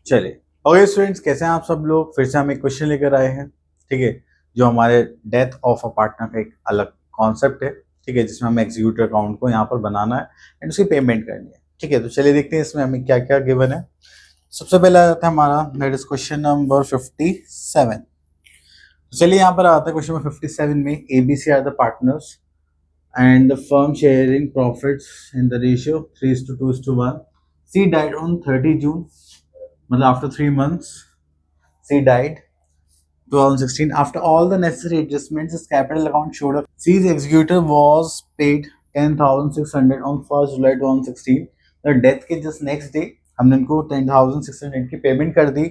चलिए, okay students, कैसे हैं आप सब लोग। फिर से हम एक क्वेश्चन लेकर आए हैं, ठीक है, जो हमारे डेथ ऑफ अ पार्टनर का एक अलग कॉन्सेप्ट है, ठीक है, जिसमें हमें एग्जीक्यूटिव अकाउंट को यहाँ पर बनाना है एंड उसकी पेमेंट करनी है, ठीक है। तो चलिए देखते हैं इसमें हमें क्या क्या गिवन है। सबसे पहले आता है हमारा दैट इज क्वेश्चन नंबर 57। तो चलिए यहाँ पर आता है क्वेश्चन नंबर 57 में ABC are the partners and the firm sharing profits in the ratio 3:2:1. She died on 30 June, मतलब after 3 months she died 2016. After all the necessary adjustments, his capital account showed up. C's executor was paid 10,600 on 1st July 2016. The death के just next day हमने उनको 10,600 की payment कर दी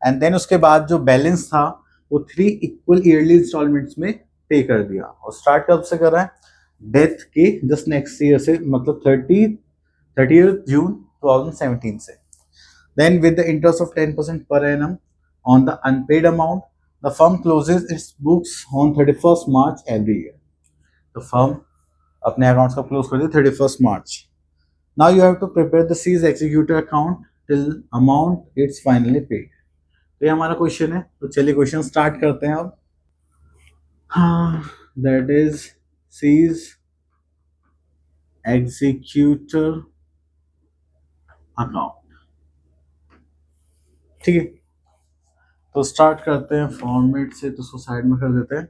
and then उसके बाद जो balance था वो 3 इक्वल ईयरली इंस्टॉलमेंट्स में पे कर दिया। और स्टार्ट कब से कर रहा है? डेथ के जस्ट नेक्स्ट ईयर से, मतलब 30th June 2017 से। Then with the interest of 10% per annum on the unpaid amount, the firm closes its books on 31st March every year. तो firm अपने अकाउंट्स का क्लोज कर दिया 31st March. Now you have to prepare the C's executor account till amount it's finally paid. तो ये हमारा question है, तो चलिए क्वेश्चन स्टार्ट करते हैं अब। हाँ, that is C's executor account, ठीक है। तो स्टार्ट करते हैं फॉर्मेट से, तो उसको साइड में कर देते हैं।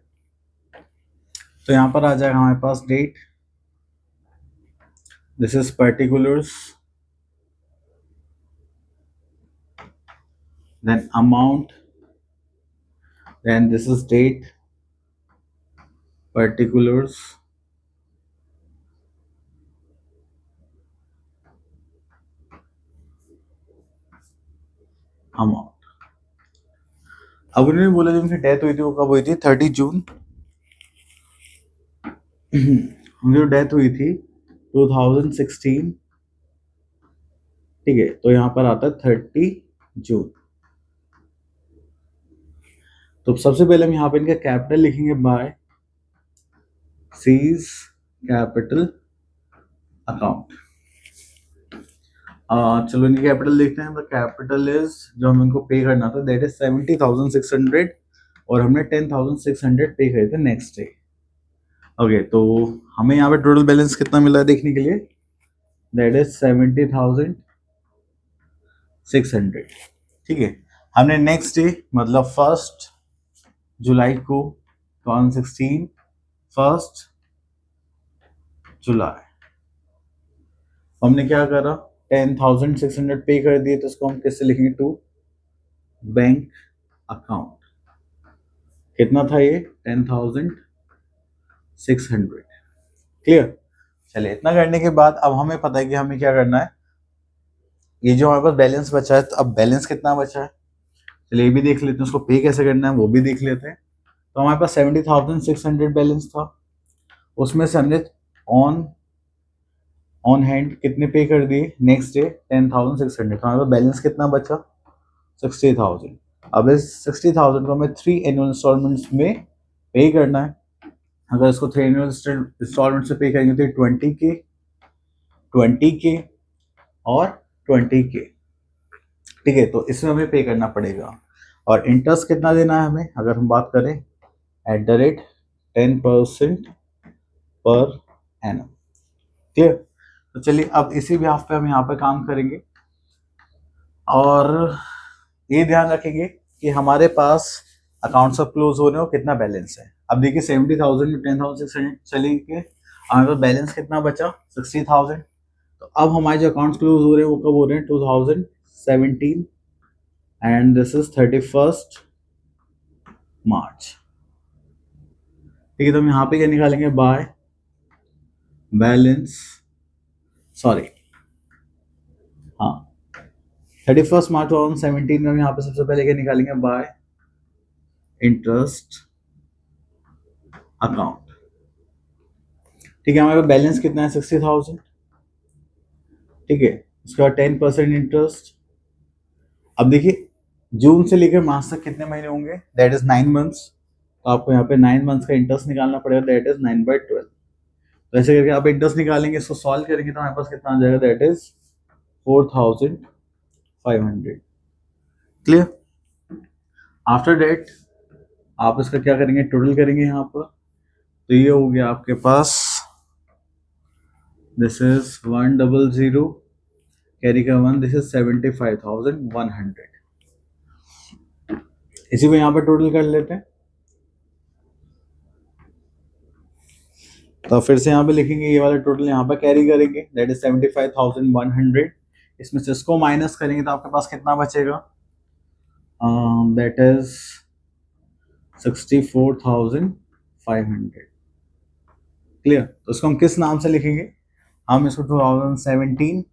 तो यहाँ पर आ जाएगा हमारे पास date, this is particulars, then amount, then this is date, particulars, amount. अब उन्होंने बोला जो उनकी डेथ हुई थी वो कब हुई थी? 30 जून। उनकी जो डेथ हुई थी 2016, ठीक है। तो यहाँ पर आता है 30 जून। तो सबसे पहले हम यहाँ पे इनका कैपिटल लिखेंगे बाय सीज कैपिटल अकाउंट। चलो इनकी कैपिटल देखते हैं। द कैपिटल इज, जो हम इनको पे करना था, दैट इज 70,600 और हमने 10,600 पे करे थे नेक्स्ट डे। ओके, तो हमें यहाँ पे टोटल बैलेंस कितना मिला है देखने के लिए, दैट इज 70,600, ठीक है। हमने नेक्स्ट डे मतलब 1 जुलाई को 2016, 1 जुलाई हमने क्या करा, 10,600 पे कर दिए। तो इसको हम कैसे लिखेंगे? To bank account. कितना था ये? 10,600, क्लियर। चलिए, इतना करने के बाद अब हमें पता है कि हमें क्या करना है। ये जो हमारे पास बैलेंस बचा है, तो अब बैलेंस कितना बचा है चलिए ये भी देख लेते हैं। उसको पे कैसे करना है वो भी देख लेते हैं। तो हमारे पास 70,600 बैलेंस था, उसमें से हमने ऑन हैंड कितने पे कर दिए नेक्स्ट डे? 10,600। तो हमारे पास बैलेंस कितना बचा? 60,000। अब इस 60,000 को हमें 3 एनुअल इंस्टॉलमेंट्स में पे करना है। अगर इसको 3 एनुअल इंस्टॉलमेंट से पे करेंगे तो 20K, 20K और 20K, ठीक है। तो इसमें हमें पे करना पड़ेगा। और इंटरेस्ट कितना देना है हमें, अगर हम बात करें @10% पर एनम, ठीक है। तो चलिए अब इसी बिहाफ पे हम यहाँ पे काम करेंगे और ये ध्यान रखेंगे कि हमारे पास अकाउंट्स ऑफ क्लोज हो रहे हो कितना बैलेंस है। अब देखिए 70,000 में 10,600 चली के हमारे पास बैलेंस कितना बचा? 60,000। तो अब हमारे जो अकाउंट्स क्लोज हो रहे हैं वो कब हो रहे हैं? 2017 एंड दिस इज 31st मार्च, ठीक है। तो हम यहाँ पे क्या निकालेंगे? बाय बैलेंस, सॉरी, हाँ, 31st मार्च 2017 में हम यहाँ पे सबसे पहले क्या निकालेंगे? बाय इंटरेस्ट अकाउंट, ठीक है। हमारे पास बैलेंस कितना है? 60,000, ठीक है। उसके बाद 10% इंटरेस्ट। अब देखिए जून से लेकर मार्च तक कितने महीने होंगे? That is 9 months. तो आपको यहाँ पे 9 मंथ्स का इंटरेस्ट निकालना पड़ेगा, दैट इज 9/12। तो ऐसे करके आप इंटरेस्ट निकालेंगे, इसको सॉल्व करेंगे तो हमारे पास कितना आ जाएगा? That is 4,500, clear. After date आप इसका क्या करेंगे, टोटल करेंगे यहाँ पर, तो ये हो गया आपके पास, दिस इज 100 कैरी का 1, दिस इज 75,100। इसी को यहाँ पर टोटल कर लेते हैं, तो फिर से यहाँ पे लिखेंगे ये वाला टोटल यहाँ पर कैरी करेंगे, दैट इज 75,100। इसमें से इसको माइनस करेंगे तो आपके पास कितना बचेगा, दैट इज 64,500। क्लियर। तो इसको हम किस नाम से लिखेंगे, हम इसको 2017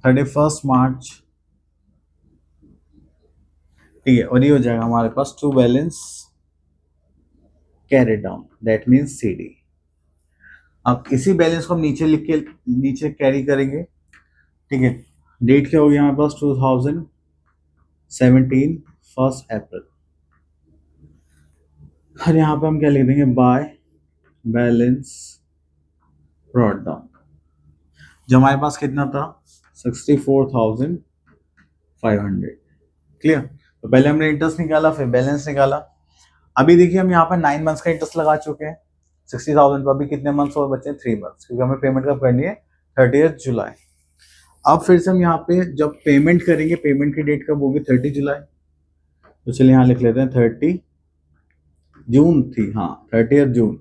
31 मार्च, ठीक है, और ये हो जाएगा हमारे पास to balance carry down, that means CD। अब इसी बैलेंस को हम नीचे लिख के नीचे कैरी करेंगे, ठीक है। डेट क्या होगी हमारे पास, 2017 1 अप्रैल, और यहाँ पे हम क्या लिख देंगे, बाय बैलेंस ब्रॉट डाउन, जो हमारे पास कितना था 64,500। क्लियर। तो पहले हमने इंटरेस्ट निकाला, फिर बैलेंस निकाला। अभी देखिए हम यहाँ पर 9 मंथ्स का इंटरेस्ट लगा चुके हैं 60,000 पर, अभी कितने मंथ्स और बचे हैं, 3 मंथ्स, क्योंकि हमें पेमेंट कब करनी है, 30 जुलाई। अब फिर से हम यहाँ पे जब पेमेंट करेंगे, पेमेंट की डेट कब होगी, 30 जुलाई। तो चलिए यहाँ लिख लेते हैं 30 जून थी, हाँ 30 जून,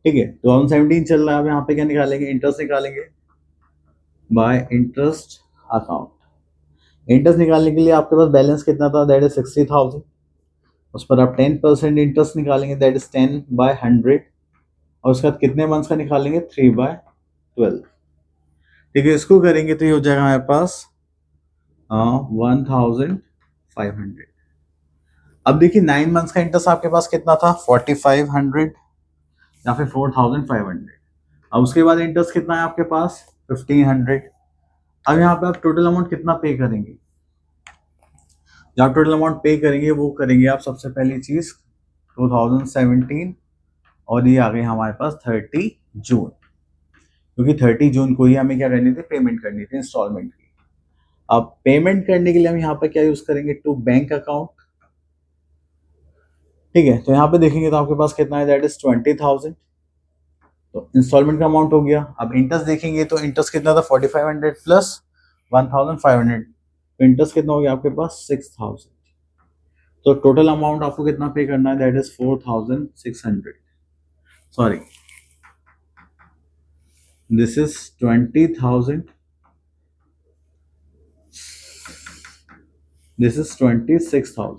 ठीक है। 2017 चल रहा है, अब यहाँ पे क्या निकालेंगे, इंटरेस्ट निकालेंगे बाय इंटरेस्ट अकाउंट। इंटरेस्ट निकालने के लिए आपके पास बैलेंस कितना था, दैट इज 60,000, उस पर आप 10% इंटरेस्ट निकालेंगे, दैट इज 10/100, और उसके बाद कितने मंथ्स का निकालेंगे, 3/12, ठीक है। इसको करेंगे तो ये हो जाएगा हमारे पास 1,500। अब देखिए 9 मंथ्स का इंटरेस्ट आपके पास कितना था, 4,500 या फिर 4,500। अब उसके बाद इंटरेस्ट कितना है आपके पास, 1,500। अब यहाँ पे आप टोटल अमाउंट कितना पे करेंगे, जो आप टोटल अमाउंट पे करेंगे वो करेंगे आप सबसे पहली चीज 2017, और ये आ गई हमारे पास 30 जून, क्योंकि 30 जून को ही हमें क्या करनी थी, पेमेंट करनी थी इंस्टॉलमेंट की। अब पेमेंट करने के लिए हम यहाँ पर क्या यूज करेंगे, टू बैंक अकाउंट, ठीक है। तो यहाँ पे देखेंगे तो आपके पास कितना है, दैट इज 20,000, तो इंस्टॉलमेंट का अमाउंट हो गया। अब इंटरेस्ट देखेंगे तो इंटरेस्ट कितना था, 4,500 प्लस 1,500, तो इंटरेस्ट कितना हो गया आपके पास, 6,000। तो टोटल अमाउंट आपको कितना पे करना है, that is 4,600, sorry this is 20,000, this is 26,000।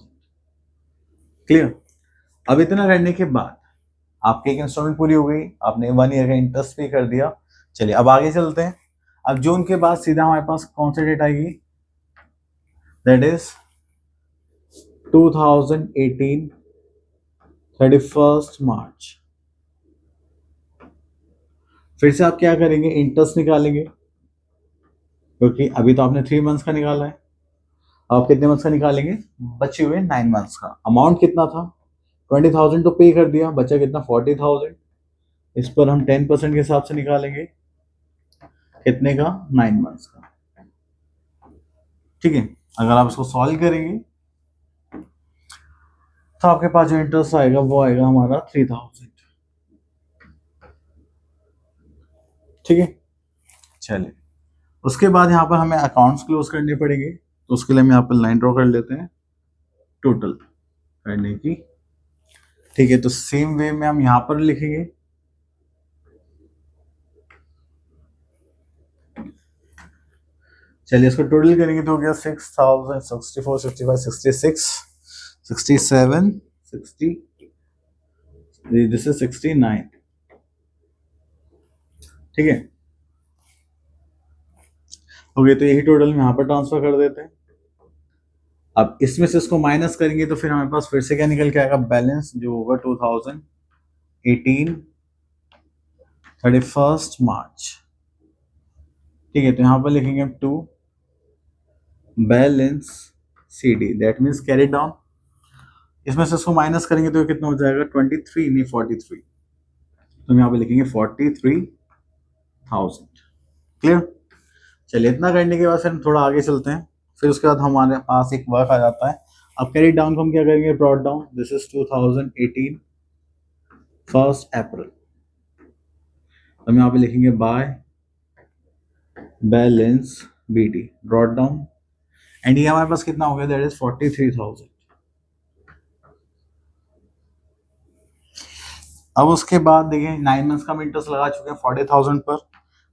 Clear. अब इतना करने के बाद आपकी एक इंस्टॉलमेंट पूरी हो गई, आपने 1 ईयर का इंटरेस्ट पे कर दिया। चलिए अब आगे चलते हैं। अब जून के बाद सीधा हमारे पास कौन सी डेट आएगी, दैट इज 2018 31 मार्च। फिर से आप क्या करेंगे, इंटरेस्ट निकालेंगे, क्योंकि अभी तो आपने 3 मंथ्स का निकाला है। आप कितने मंथ्स का निकालेंगे, बचे हुए 9 मंथ्स का। अमाउंट कितना था, 20,000 तो पे कर दिया, बचा कितना, 40,000। इस पर हम 10% के हिसाब से निकालेंगे, कितने का, 9 मंथ्स का, ठीक है। अगर आप इसको सॉल्व करेंगे तो आपके पास जो इंटरेस्ट आएगा वो आएगा हमारा 3,000, ठीक है। चलिए उसके बाद यहाँ पर हमें अकाउंट्स क्लोज करने पड़ेंगे, तो उसके लिए हम यहाँ पर लाइन ड्रॉ कर लेते हैं टोटल करने की, ठीक है। तो सेम वे में हम यहाँ पर लिखेंगे, चलिए इसको टोटल करेंगे तो हो गया 6,000, 64, 65, 66, 67, 60, दिस इज 69, ठीक है। हो गया, तो यही टोटल हम यहाँ पर ट्रांसफर कर देते हैं। अब इसमें से इसको माइनस करेंगे तो फिर हमारे पास फिर से क्या निकल के आएगा, बैलेंस जो होगा 2018 31 मार्च, ठीक है। तो यहाँ पर लिखेंगे हम to balance CD, that means carry down. इसमें से इसको माइनस करेंगे तो कितना हो जाएगा, 23 नहीं 43, तो हम यहाँ पे लिखेंगे 43,000। क्लियर। चलिए इतना करने के बाद फिर हम थोड़ा आगे चलते हैं। फिर उसके बाद हमारे पास एक वर्क आ जाता है। अब कैरी डाउन को हम क्या करेंगे, ब्रॉट डाउन, दिस इज 2018 1 अप्रैल। हम यहाँ पे लिखेंगे by balance BD brought down, and ये हमारे पास कितना हो गया, दैट इज 43,000। अब उसके बाद देखिए 9 मंथ्स का हम इंटरेस्ट लगा चुके हैं 40,000 पर,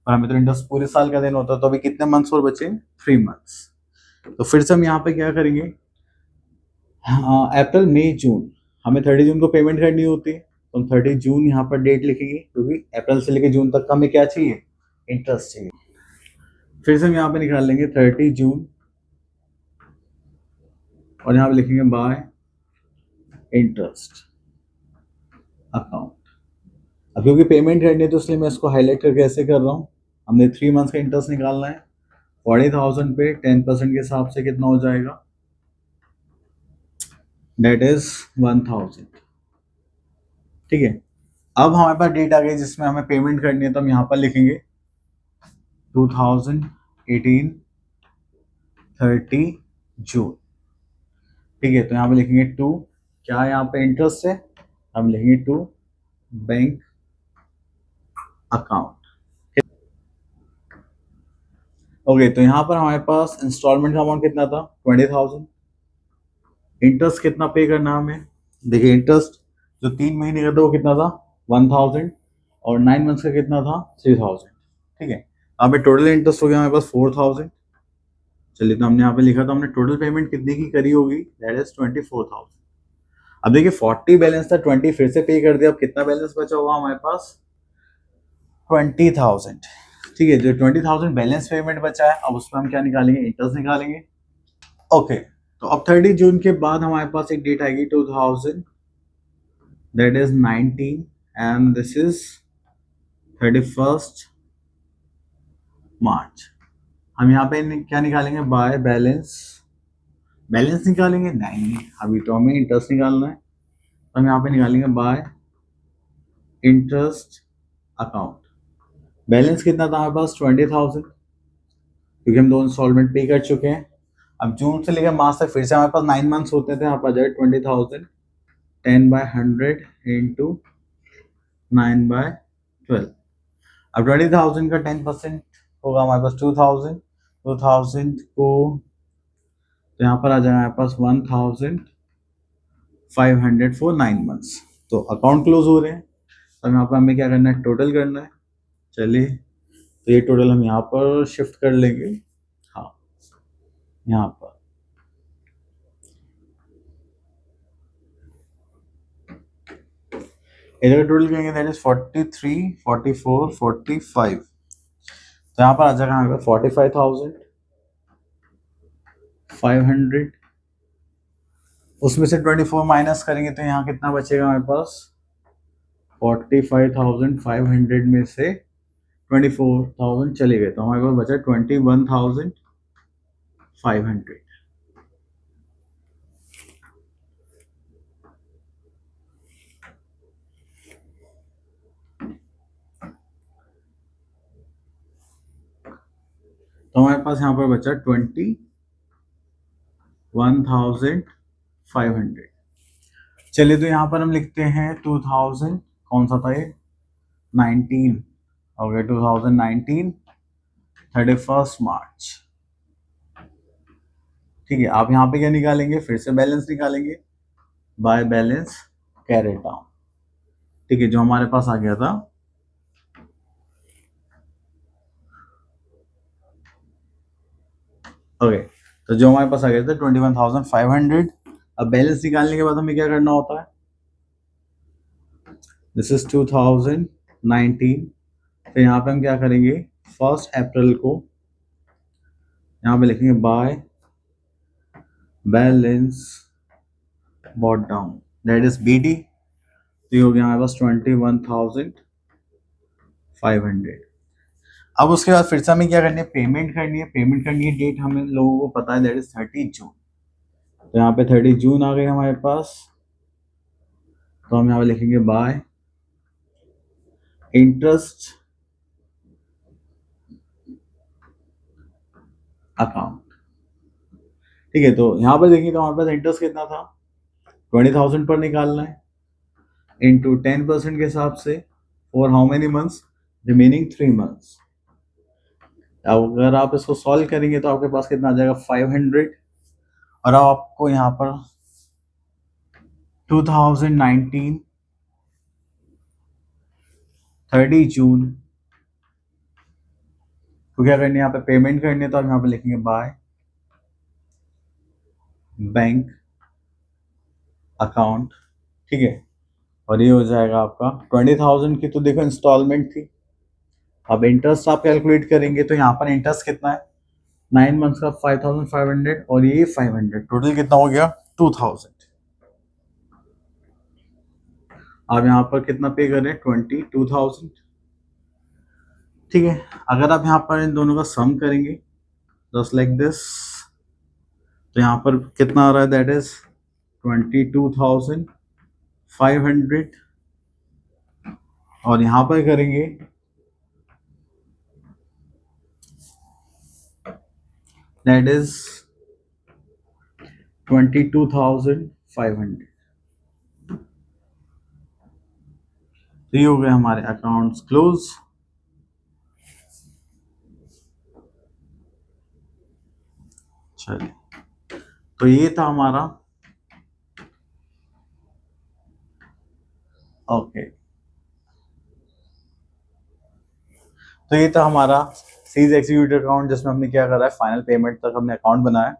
और हमें तो इंटरेस्ट पूरे साल का देना होता है, तो अभी कितने मंथ्स और बचे, 3 मंथ्स। तो फिर से हम यहाँ पे क्या करेंगे, अप्रैल मई जून, हमें 30 जून को पेमेंट करनी होती है, तो हम 30 जून यहाँ पर डेट लिखेंगे, क्योंकि अप्रैल से लेकर जून तक का हमें क्या चाहिए, इंटरेस्ट चाहिए। फिर से हम यहाँ पे निकाल लेंगे 30 जून, और यहाँ पे लिखेंगे बाय इंटरेस्ट अकाउंट। अब क्योंकि पेमेंट करनी है तो इसलिए मैं इसको हाईलाइट करके ऐसे कर रहा हूँ। हमने 3 मंथ्स का इंटरेस्ट निकालना है, 40,000 पे 10% के हिसाब से कितना हो जाएगा, डेट इज 1,000। ठीक है, अब हमारे पास डेट आ गई जिसमें हमें पेमेंट करनी है, तो हम यहाँ पर लिखेंगे 2018 30 जून। ठीक है, तो यहाँ पे लिखेंगे टू, क्या यहाँ पे इंटरेस्ट है, हम लिखेंगे टू बैंक अकाउंट। ओके, तो यहाँ पर हमारे पास इंस्टॉलमेंट का अमाउंट कितना था, 20,000। इंटरेस्ट कितना पे करना हमें, देखिए इंटरेस्ट जो 3 महीने का था वो कितना था, 1,000, और 9 मंथ्स का कितना था, 3,000। ठीक है, अब टोटल इंटरेस्ट हो गया हमारे पास 4,000। चलिए, तो हमने यहाँ पे लिखा था हमने टोटल पेमेंट कितने की करी होगी, दैट इज 24,000। अब देखिए 40 बैलेंस था, 20 फिर से पे कर दिया, अब कितना बैलेंस बचा हुआ हमारे पास, 20,000। ठीक है, जो 20,000 बैलेंस पेमेंट बचा है, अब उसमें हम क्या निकालेंगे, इंटरेस्ट निकालेंगे। ओके, तो अब 30 जून के बाद हमारे पास एक डेट आएगी 2000, that is 19, and this is 31 मार्च। हम यहाँ पे क्या निकालेंगे, बाय बैलेंस, बैलेंस निकालेंगे नहीं, अभी तो हमें इंटरेस्ट निकालना है, तो हम यहाँ पे निकालेंगे बाय इंटरेस्ट अकाउंट। बैलेंस कितना था हमारे पास, 20,000, क्योंकि हम 2 इंस्टॉलमेंट पे कर चुके हैं। अब जून से लेकर मार्च तक फिर से हमारे पास 9 मंथ्स होते थे, यहाँ पर जाए 20,000 10/100 इंटू 9/12। अब 20,000 का 10% होगा हमारे पास 2,000, 2,000 को तो यहाँ पर आ जाएगा हमारे पास 1,500 फॉर 9 मंथ्स। तो अकाउंट क्लोज हो रहे हैं, तो यहाँ पर हमें क्या करना है, टोटल करना है। चलिए, तो ये टोटल हम यहाँ पर शिफ्ट कर लेंगे, हाँ यहाँ पर इधर टोटल करेंगे, दैट इज 43, 44, 45। तो यहाँ पर आ जाएगा हमारे पास 45,500, उसमें से 24 माइनस करेंगे तो यहाँ कितना बचेगा हमारे पास, 45,500 में से 24,000 चले गए, तो हमारे पास बचा 21,500। तो हमारे पास यहाँ पर बचा 21,500। चलिए, तो यहाँ पर हम लिखते हैं 2000, कौन सा था ये, 19, ओके 2019 31 मार्च। ठीक है, आप यहाँ पे क्या निकालेंगे, फिर से बैलेंस निकालेंगे, बाय बैलेंस कैरी डाउन। ठीक है, जो हमारे पास आ गया था, ओके, तो जो हमारे पास आ गया था 21,500। अब बैलेंस निकालने के बाद हमें क्या करना होता है, दिस इज 2019, तो यहाँ पे हम क्या करेंगे, 1 अप्रैल को यहाँ पे लिखेंगे by balance brought down, that is BD। तो ये हो गया हमारे पास 21,500। अब उसके बाद फिर से हमें क्या करनी है, पेमेंट करनी है। पेमेंट करनी है, डेट हमें लोगों को पता है, दैट इज 30 जून। तो यहाँ पे 30 जून आ गई हमारे पास, तो हम यहाँ पे लिखेंगे बाय इंटरेस्ट अकाउंट। ठीक है, तो यहाँ पर देखिए तो हमारे पास इंटरेस्ट कितना था, 20,000 पर निकालना है इंटू 10% के हिसाब से for how many months, remaining 3 months. अगर आप इसको सॉल्व करेंगे तो आपके पास कितना आ जाएगा 500, और अब आपको यहाँ पर 2019 30 जून तो क्या करनी है, यहाँ पे पेमेंट करनी है, तो आप यहाँ पे लिखेंगे बाय बैंक अकाउंट, ठीक है, और ये हो जाएगा आपका 20,000 की, तो देखो इंस्टॉलमेंट थी। अब इंटरेस्ट आप कैलकुलेट करेंगे तो यहाँ पर इंटरेस्ट कितना है, 9 मंथ्स का 5,500 और ये 500, टोटल कितना हो गया 2,000। आप यहाँ पर कितना पे करें 22,000, ठीक है। अगर आप यहाँ पर इन दोनों का सम करेंगे जस्ट लाइक दिस, तो यहाँ पर कितना आ रहा है, दैट इज 22,500, और यहाँ पर करेंगे दैट इज 22,500। तो ये हो गए हमारे अकाउंट्स क्लोज। चलिए, तो ये था हमारा, ओके, तो ये था हमारा सीज एग्जीक्यूटिव अकाउंट, जिसमें हमने क्या करा है, फाइनल पेमेंट तक हमने अकाउंट बनाया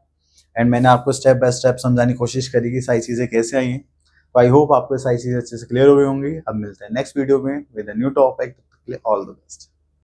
एंड मैंने आपको स्टेप बाय स्टेप समझाने की कोशिश करी कि सारी चीज़ें कैसे आई हैं। तो आई होप आपको सारी चीज़ें अच्छे से क्लियर हो गई होंगी। अब मिलते हैं नेक्स्ट वीडियो में with a new topic. All the best.